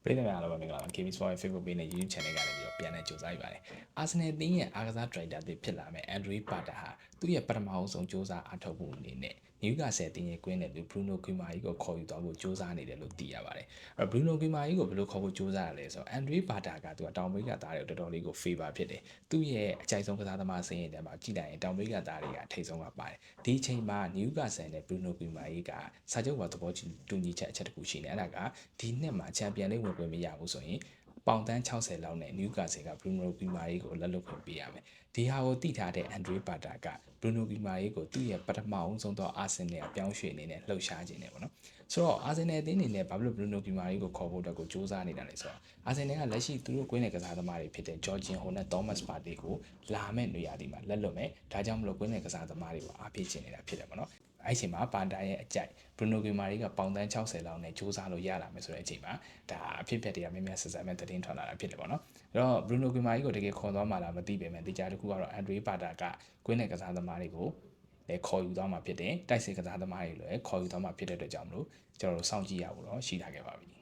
ပြည်သူများအားလုံးပဲမင်္ဂလာပါ KB Sport Facebook page နဲ့ YouTube channel ကနေပြီးတော့ပြန်လည်ကြိုးစားရပါတယ်။ Arsenal အသင်းရဲ့အားကစား director တွေဖြစ်လာမဲ့ Andre Parter ဟာသူ့ရဲ့ပထမဆုံးကြိုးစားအားထုတ်မှုအနေနဲ့ Newcastle အသင်းရဲ့ကွင်းနဲ့သူ Bruno Guimaraes ကိုခေါ်ယူသွားဖို့ကြိုးစားနေတယ်လို့သိရပါတယ်။Bruno Guimaraes ကိုဘယ်လိုခေါ်ဖို့ကြိုးစားရလဲဆိုတော့ Andre Parter ကသူကတောင်အမေရိကသားတွေတော်တော်လေးကို favor ဖြစ်တယ်။သူ့ရဲ့အကြိုက်ဆုံးကစားသမားစင်းရင်ထဲမှာကြည့်လိုက်ရင်တောင်အမေရိကသားတွေကထိပ်ဆုံးကပါတယ်။ဒီအချိန်မှာ Newcastle နဲ့ Bruno Guimaraes ကစာချုပ်ဝါသဘောတူညီချက်အချက်တစ်ခုရှိနေအဲ့ဒါကဒီနှစ်မှာချန်ပီယံလိဂ်ဝင်ခွင့်မရဘူးဆိုရင်ပေါင်တန်း60လောက်နဲ့ Newcastle က Bruno Guimaraes ကိုလက်လွတ်ခွင့်ပေးရမယ်။ဒီဟာကိုသိထားတဲ့ Andre Parter က Bruno Guimaraes ကိုသူ့ရဲ့ပထမအောင်ဆုံးသော Arsenal ပြောင်းရွှေ့အနေနဲ့လှုပ်ရှားခြင်းနဲ့ပေါ့နော်။ဆိုတော့ Arsenal အသင်းအနေနဲ့ဘာဖြစ်လို့ Bruno Guimaraes ကိုခေါ်ဖို့အတွက်ကိုစူးစမ်းနေတာလဲဆိုတော့ Arsenal ကလက်ရှိသူတို့ကွင်းနဲ့ကစားသမားတွေဖြစ်တဲ့ Jorginho နဲ့ Thomas Partey ကိုလာမဲ့နေရာဒီမှာလက်လွတ်မယ်။ဒါကြောင့်မလို့ကွင်းနဲ့ကစားသမားတွေကိုအားပေးချင်နေတာဖြစ်တယ်ပေါ့နော်။အဲ့ဒီအချိန်မှာပါတာရဲ့အကြိုက် Bruno Guimaraes ကပေါင်တန်း60လောက်နဲ့စူးစမ်းလို့ရလာမယ်ဆိုတဲ့အချိန်မှာဒါအဖြစ်အပျက်တွေကများများဆက်ဆက်မဲ့သတင်းထွက်လာတာဖြစ်တယ်ပေါ့နော်။အဲ့တော့ Bruno Guimaraes ကိုတကယ်ခေါ်သွားမှာလားမသိပေမဲ့ဒီကြားတစ်ခုကတော့ Andre Parter ကကွင်းနဲ့ကစားသမားတွေကိုလည်းခေါ်ယူသွားမှာဖြစ်တယ်။တိုက်စစ်ကစားသမားတွေလည်းခေါ်ယူသွားမှာဖြစ်တဲ့အတွက်ကြောင့်မလို့ကျွန်တော်တို့စောင့်ကြည့်ရဖို့တော့ရှိထားခဲ့ပါပြီ။